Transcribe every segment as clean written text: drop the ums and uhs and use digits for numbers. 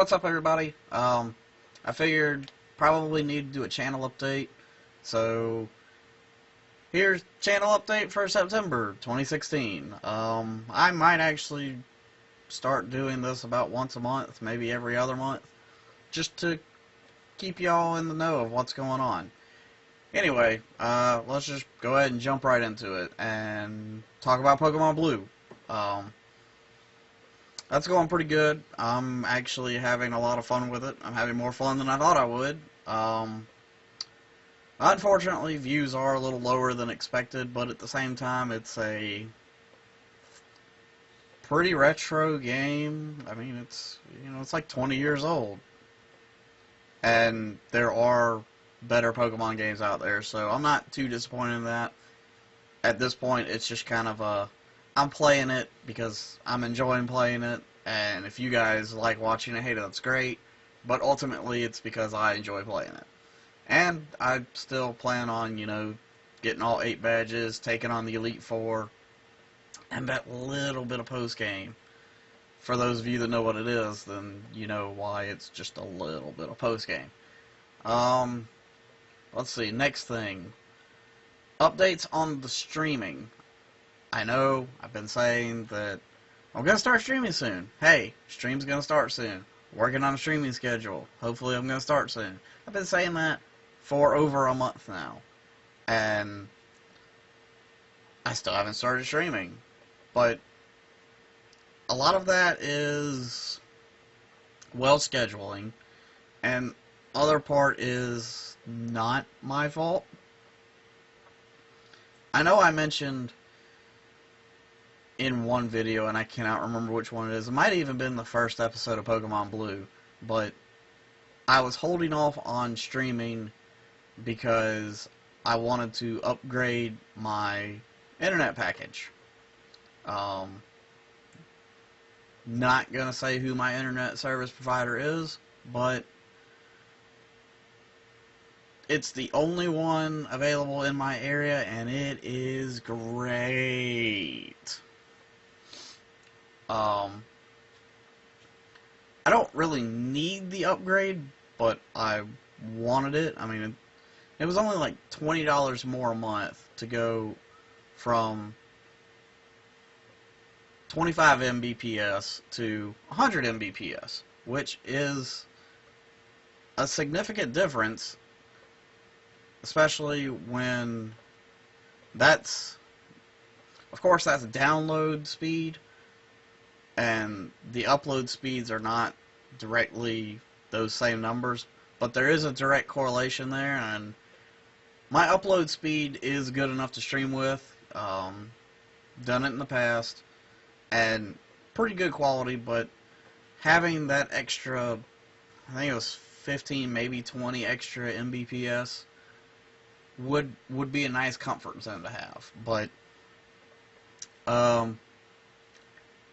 what's up, everybody? I figured probably need to do a channel update, so here's channel update for September 2016. I might actually start doing this about once a month, maybe every other month, just to keep y'all in the know of what's going on. Anyway, let's just go ahead and jump right into it and talk about Pokemon Blue. That's going pretty good. I'm actually having a lot of fun with it. I'm having more fun than I thought I would. Unfortunately, views are a little lower than expected, but at the same time, it's a pretty retro game. I mean, it's like 20 years old, and there are better Pokemon games out there, so I'm not too disappointed in that. At this point, it's just kind of a I'm playing it because I'm enjoying playing it, and if you guys like watching it, hey, that's great, but ultimately it's because I enjoy playing it. And I still plan on, getting all 8 badges, taking on the Elite Four, and that little bit of post-game. For those of you that know what it is, then you know why it's just a little bit of post-game. Let's see, next thing. Updates on the streaming. I know, I've been saying that I'm going to start streaming soon. Hey, stream's going to start soon. Working on a streaming schedule. Hopefully I'm going to start soon. I've been saying that for over a month now. And I still haven't started streaming. But a lot of that is, well, scheduling. And other part is not my fault. I know I mentioned in one video, and I cannot remember which one it is. It might have even been the first episode of Pokemon Blue, but I was holding off on streaming because I wanted to upgrade my internet package. Not gonna say who my internet service provider is, but it's the only one available in my area, and it is great. I don't really need the upgrade, but I wanted it. I mean, it was only like $20 more a month to go from 25 Mbps to 100 Mbps, which is a significant difference, especially when of course that's download speed, and the upload speeds are not directly those same numbers, but there is a direct correlation there, and my upload speed is good enough to stream with. Done it in the past, and pretty good quality, but having that extra, I think it was 15, maybe 20 extra Mbps would be a nice comfort zone to have. But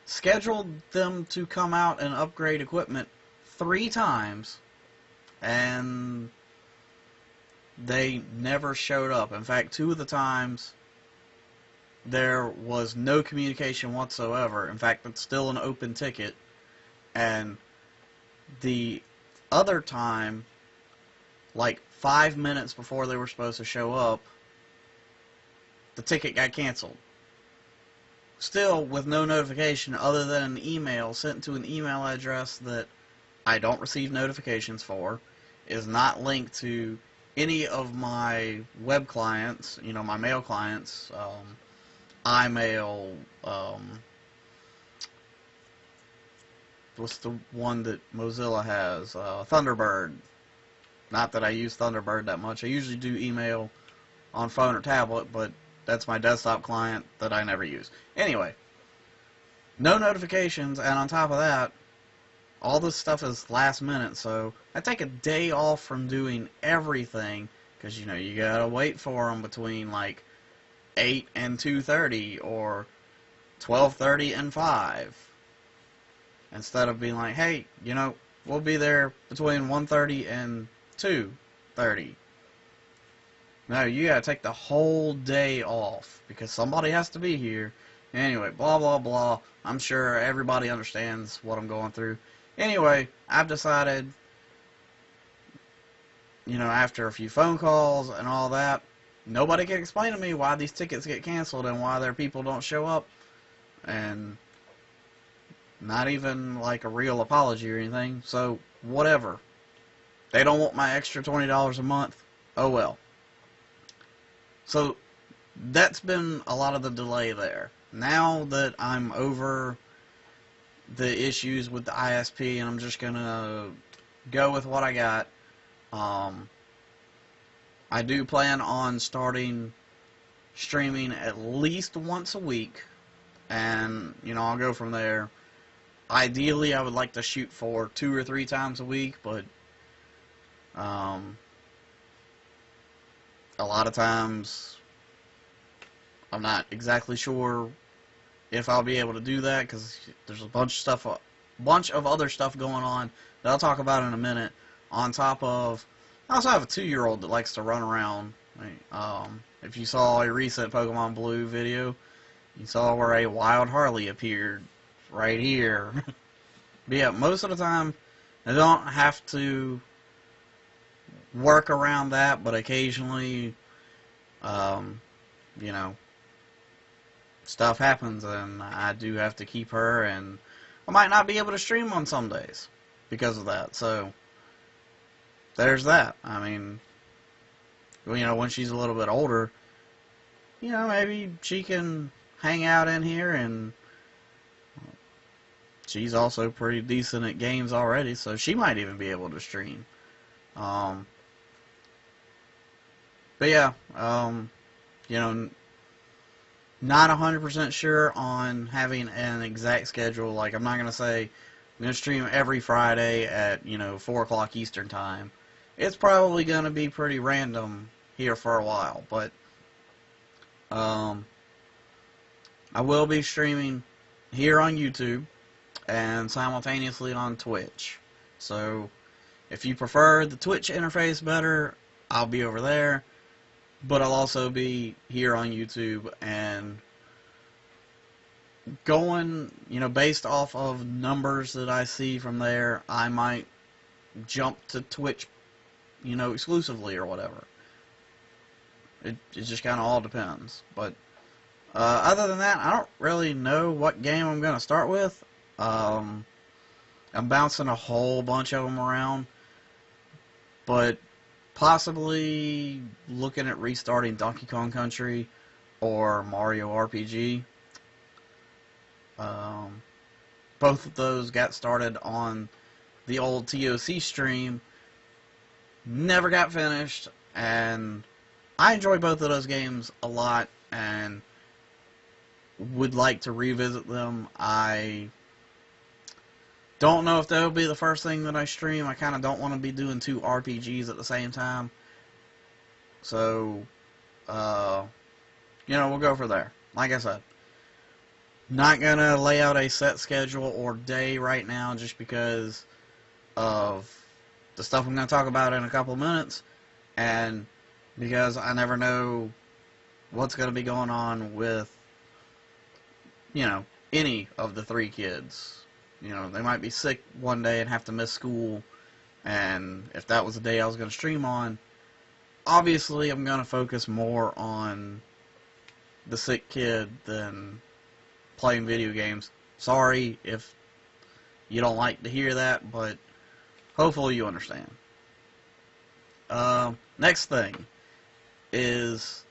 scheduled them to come out and upgrade equipment 3 times, and they never showed up. In fact, 2 of the times there was no communication whatsoever. In fact, it's still an open ticket. And the other time, like 5 minutes before they were supposed to show up, the ticket got canceled. Still with no notification other than an email sent to an email address that I don't receive notifications for, is not linked to any of my web clients, my mail clients, iMail, what's the one that Mozilla has, Thunderbird. Not that I use Thunderbird that much. I usually do email on phone or tablet, but that's my desktop client that I never use. Anyway, no notifications, and on top of that, all this stuff is last minute, so I take a day off from doing everything, because, you gotta wait for them between, like, 8 and 2:30, or 12:30 and 5. Instead of being like, hey, we'll be there between 1:30 and 2:30. No, you gotta take the whole day off, because somebody has to be here. Anyway, blah, blah, blah. I'm sure everybody understands what I'm going through. Anyway, I've decided, after a few phone calls and all that, nobody can explain to me why these tickets get canceled and why their people don't show up. And not even like a real apology or anything. So, whatever. They don't want my extra $20 a month. Oh well. So, that's been a lot of the delay there. Now that I'm over the issues with the ISP and I'm just gonna go with what I got, I do plan on starting streaming at least once a week, and I'll go from there. Ideally, I would like to shoot for 2 or 3 times a week, but a lot of times I'm not exactly sure if I'll be able to do that, because there's a bunch of other stuff going on that I'll talk about in a minute. On top of, I also have a 2-year-old that likes to run around. If you saw a recent Pokemon Blue video, you saw where a wild Harley appeared right here. But yeah, most of the time I don't have to work around that, but occasionally, stuff happens and I do have to keep her, and I might not be able to stream on some days because of that. So there's that. I mean, when she's a little bit older, maybe she can hang out in here, and she's also pretty decent at games already, so she might even be able to stream. But yeah, not 100% sure on having an exact schedule. Like, I'm not going to say I'm going to stream every Friday at, 4 o'clock Eastern Time. It's probably going to be pretty random here for a while, but I will be streaming here on YouTube and simultaneously on Twitch. So if you prefer the Twitch interface better, I'll be over there. But I'll also be here on YouTube, and going, based off of numbers that I see from there, I might jump to Twitch, exclusively or whatever. It just kind of all depends. But other than that, I don't really know what game I'm going to start with. I'm bouncing a whole bunch of them around, but possibly looking at restarting Donkey Kong Country or Mario RPG. Both of those got started on the old TOC stream, never got finished, and I enjoy both of those games a lot and would like to revisit them. I don't know if that'll be the first thing that I stream. I kind of don't want to be doing 2 RPGs at the same time. So, we'll go for there. Like I said, not going to lay out a set schedule or day right now just because of the stuff I'm going to talk about in a couple of minutes, and because I never know what's going to be going on with, any of the 3 kids. They might be sick one day and have to miss school, and if that was the day I was going to stream on, obviously I'm going to focus more on the sick kid than playing video games. Sorry if you don't like to hear that, but hopefully you understand. Next thing is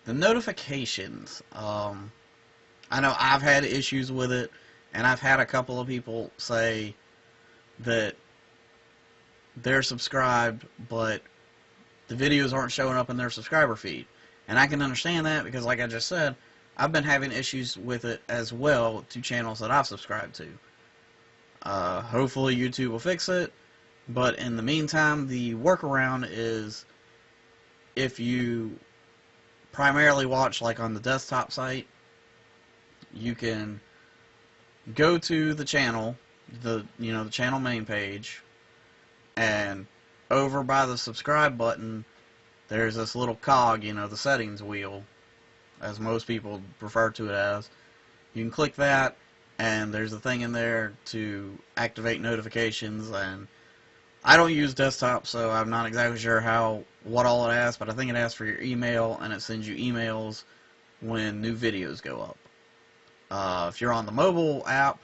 the notifications. I know I've had issues with it, and I've had a couple of people say that they're subscribed, but the videos aren't showing up in their subscriber feed. And I can understand that because, like I just said, I've been having issues with it as well to channels that I've subscribed to. Hopefully YouTube will fix it, but in the meantime, the workaround is if you primarily watch like on the desktop site, you can go to the channel, the channel main page, and over by the subscribe button, there's this little cog, the settings wheel, as most people refer to it as. You can click that, and there's a thing in there to activate notifications. And I don't use desktop, so I'm not exactly sure what all it asks, but I think it asks for your email, and it sends you emails when new videos go up. If you're on the mobile app,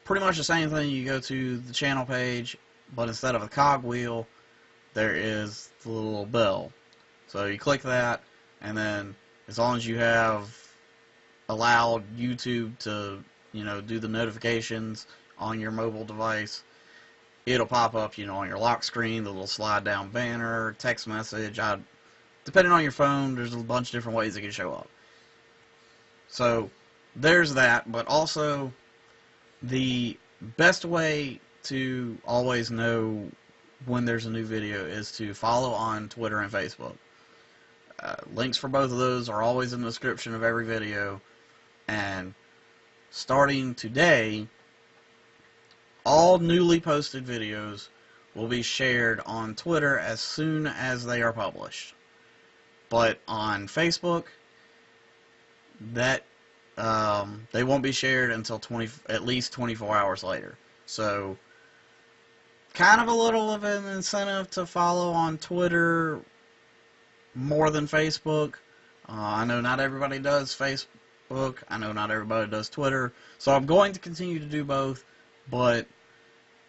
pretty much the same thing. You go to the channel page, but instead of a cogwheel, there is the little bell. So you click that, and then as long as you have allowed YouTube to, do the notifications on your mobile device, it'll pop up, on your lock screen, the little slide down banner, text message. Depending on your phone, there's a bunch of different ways it can show up. So there's that, but also the best way to always know when there's a new video is to follow on Twitter and Facebook. Links for both of those are always in the description of every video, and starting today, all newly posted videos will be shared on Twitter as soon as they are published. But on Facebook, that they won't be shared until at least 24 hours later. So, kind of a little of an incentive to follow on Twitter more than Facebook. I know not everybody does Facebook. I know not everybody does Twitter. So I'm going to continue to do both. But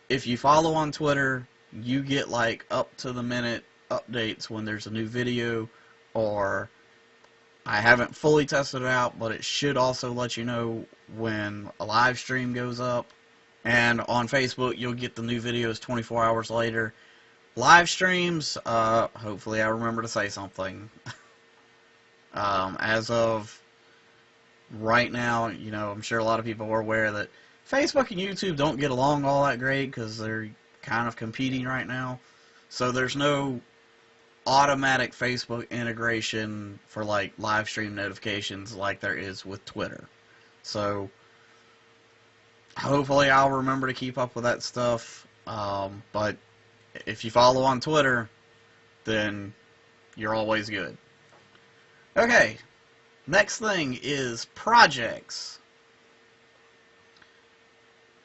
if you follow on Twitter, you get like up to the minute updates when there's a new video, or I haven't fully tested it out, but it should also let you know when a live stream goes up. And on Facebook, you'll get the new videos 24 hours later. Live streams, hopefully I remember to say something. As of right now, I'm sure a lot of people are aware that Facebook and YouTube don't get along all that great because they're kind of competing right now. So there's no automatic Facebook integration for like live stream notifications like there is with Twitter. So hopefully I'll remember to keep up with that stuff. But if you follow on Twitter, then you're always good. Okay, next thing is projects.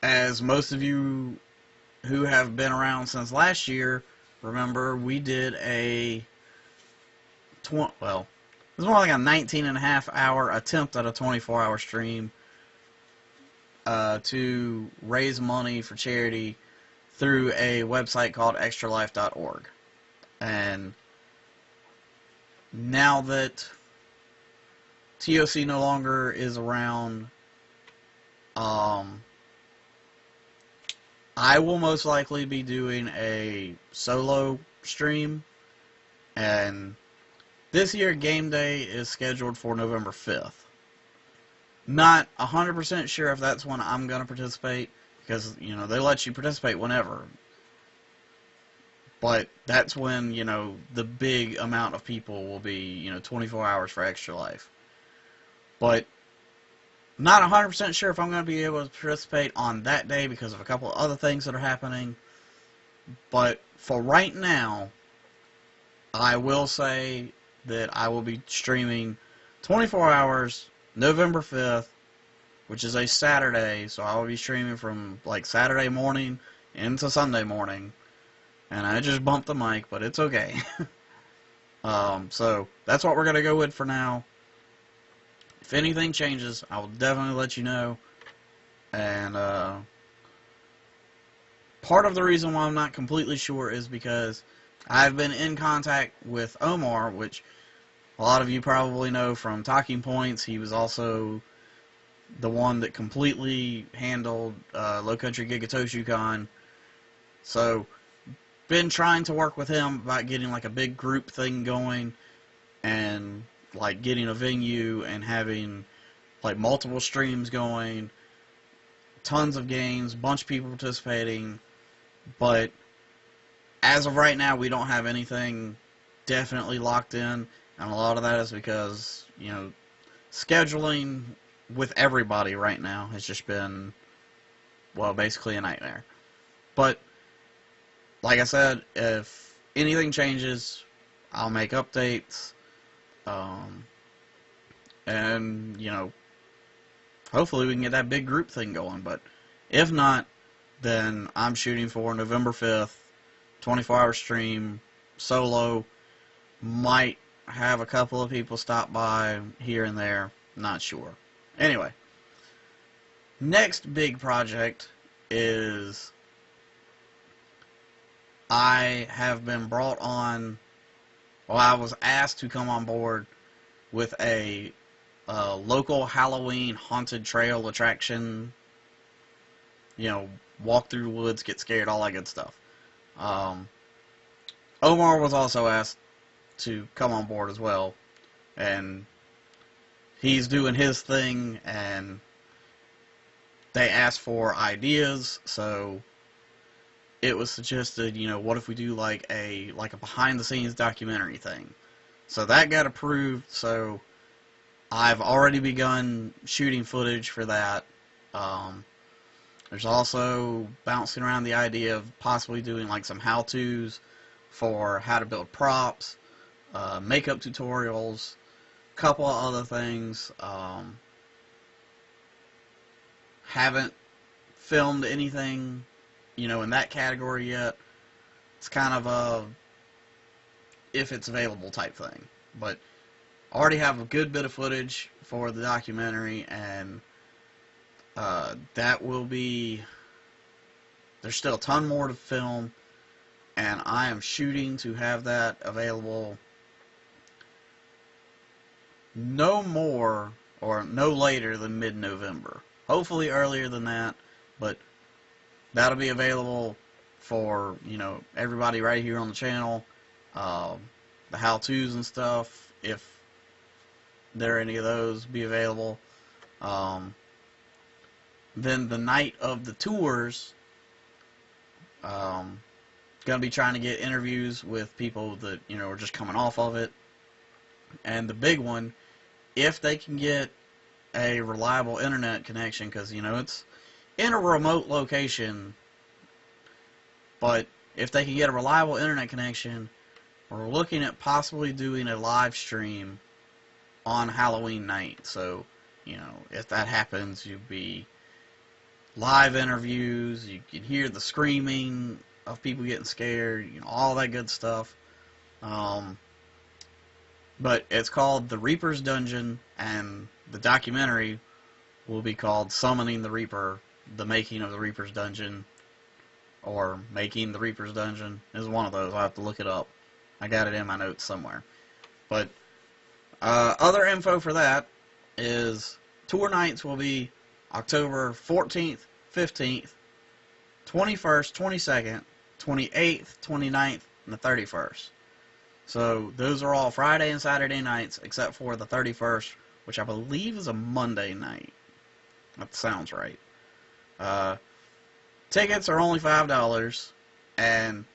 As most of you who have been around since last year remember, we did it was more like a 19.5 hour attempt at a 24-hour stream to raise money for charity through a website called extralife.org. And now that TOC no longer is around, I will most likely be doing a solo stream, and this year game day is scheduled for November 5th. Not 100% sure if that's when I'm going to participate, because, they let you participate whenever. But that's when, the big amount of people will be, 24 hours for Extra Life. But not 100% sure if I'm going to be able to participate on that day because of a couple of other things that are happening. But for right now, I will say that I will be streaming 24 hours, November 5th, which is a Saturday. So I will be streaming from like Saturday morning into Sunday morning. And I just bumped the mic, but it's okay. So that's what we're going to go with for now. If anything changes, I will definitely let you know. And part of the reason why I'm not completely sure is because I've been in contact with Omar, which a lot of you probably know from Talking Points. He was also the one that completely handled Low Country GigaToshuCon. So, been trying to work with him about getting like a big group thing going, and like getting a venue and having like multiple streams going, tons of games, bunch of people participating. But as of right now, we don't have anything definitely locked in, and a lot of that is because, scheduling with everybody right now has just been, basically a nightmare. But like I said, if anything changes, I'll make updates. And, hopefully we can get that big group thing going. But if not, then I'm shooting for November 5th, 24-hour stream, solo. Might have a couple of people stop by here and there, not sure. Anyway, next big project is I have been brought on, well, I was asked to come on board with a local Halloween haunted trail attraction. You know, walk through the woods, get scared, all that good stuff. Omar was also asked to come on board as well, and he's doing his thing, and they asked for ideas, so it was suggested, you know, what if we do like a behind-the-scenes documentary thing. So that got approved, so I've already begun shooting footage for that. There's also bouncing around the idea of possibly doing like some how-tos for how to build props, makeup tutorials, a couple of other things. Haven't filmed anything, you know, in that category yet. It's kind of a if it's available type thing. But I already have a good bit of footage for the documentary, and that will be, there's still a ton more to film, and I am shooting to have that available no more or no later than mid-November. Hopefully earlier than that, but that'll be available for, you know, everybody right here on the channel. The how-tos and stuff, if there are any of those, be available. Then the night of the tours, gonna be trying to get interviews with people that, you know, are just coming off of it. And the big one, if they can get a reliable internet connection, because, you know, it's in a remote location, but if they can get a reliable internet connection, we're looking at possibly doing a live stream on Halloween night. So, you know, if that happens, you'd be live interviews, you can hear the screaming of people getting scared, you know, all that good stuff. But it's called The Reaper's Dungeon, and the documentary will be called Summoning the Reaper, The Making of the Reaper's Dungeon, or Making the Reaper's Dungeon. Is one of those. I'll have to look it up. I got it in my notes somewhere. But other info for that is tour nights will be October 14th, 15th, 21st, 22nd, 28th, 29th, and the 31st. So those are all Friday and Saturday nights, except for the 31st, which I believe is a Monday night. That sounds right. Tickets are only $5, and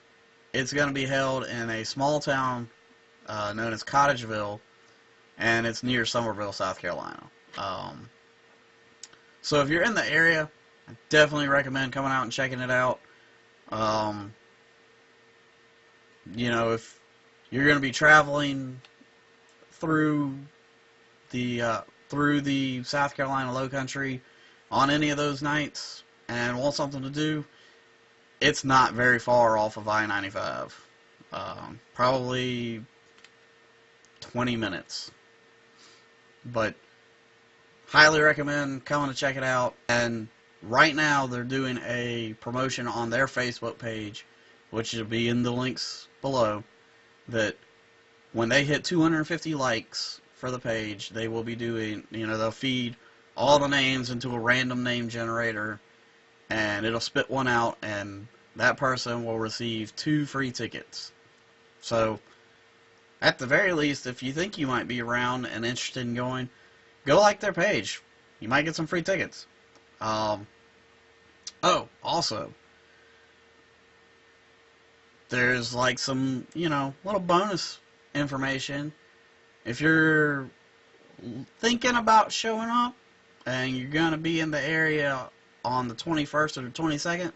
it's going to be held in a small town known as Cottageville, and it's near Summerville, South Carolina. So if you're in the area, I definitely recommend coming out and checking it out. You know, if you're going to be traveling through the South Carolina Lowcountry on any of those nights and want something to do, it's not very far off of I-95. Probably 20 minutes. But highly recommend coming to check it out. And right now they're doing a promotion on their Facebook page, which will be in the links below, that when they hit 250 likes for the page, they will be doing, you know, they'll feed all the names into a random name generator, and it'll spit one out, and that person will receive 2 free tickets. So, at the very least, if you think you might be around and interested in going, go like their page. You might get some free tickets. Oh, also, there's like some, you know, little bonus information. If you're thinking about showing up and you're going to be in the area on the 21st or the 22nd,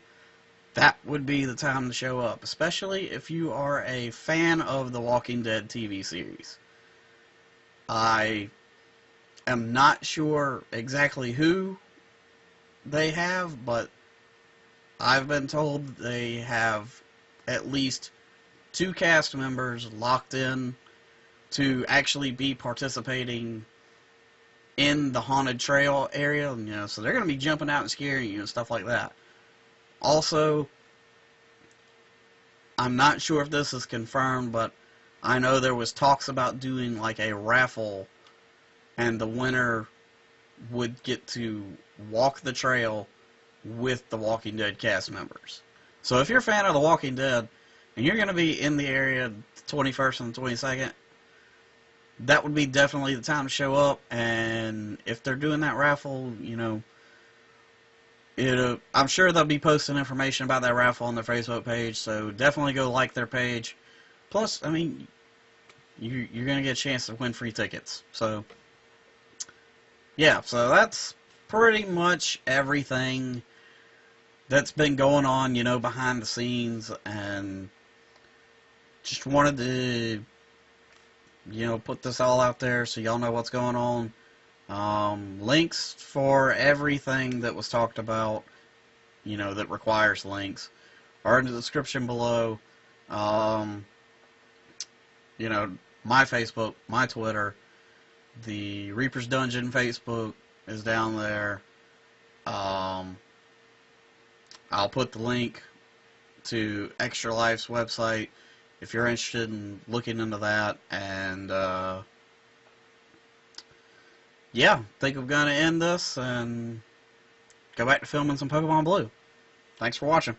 that would be the time to show up, especially if you are a fan of the Walking Dead TV series. I am not sure exactly who they have, but I've been told they have at least 2 cast members locked in to actually be participating in the haunted trail area, so they're going to be jumping out and scaring you and stuff like that. Also, I'm not sure if this is confirmed, but I know there was talks about doing like a raffle, and the winner would get to walk the trail with the Walking Dead cast members. So if you're a fan of The Walking Dead, and you're going to be in the area the 21st and the 22nd, that would be definitely the time to show up. And if they're doing that raffle, I'm sure they'll be posting information about that raffle on their Facebook page, so definitely go like their page. Plus, I mean, you're going to get a chance to win free tickets. So, yeah, so that's pretty much everything that's been going on, behind the scenes, and just wanted to, put this all out there so y'all know what's going on. Links for everything that was talked about, that requires links, are in the description below. My Facebook, my Twitter, the Reaper's Dungeon Facebook is down there. I'll put the link to Extra Life's website if you're interested in looking into that. And yeah, I think I'm going to end this and go back to filming some Pokemon Blue. Thanks for watching.